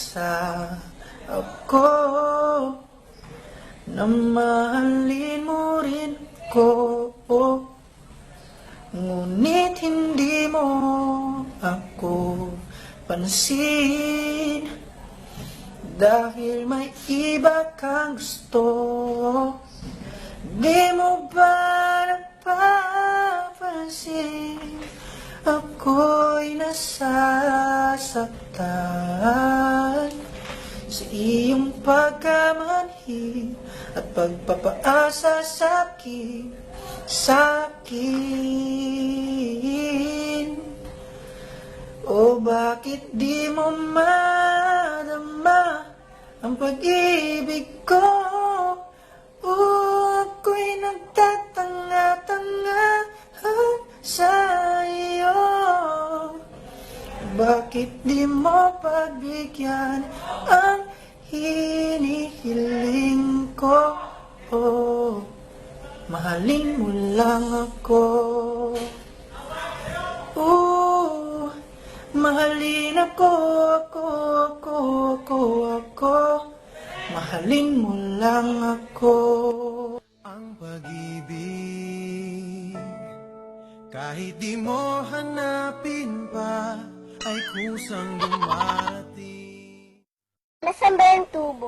sa ako na mahalin mo rin ko. Ngunit hindi mo ako pansin dahil may iba kang gusto. Di mo ba napapansin ako'y nasasaktan sa iyong pagkamanhid at pagpapaasa sa'kin. O bakit di mo madama ang pag-ibig ko? O ako'y nagtatanga-tangahan sa iyo. Bakit di mo pagbigyan ang hinihiling ko? Mahalin mo lang ako. Mahalin ako. Mahalin mo lang ako. Ang pag-ibig, kahit di mo hanapin pa, ay kusang dumarating. Nasaan ba yung tubo?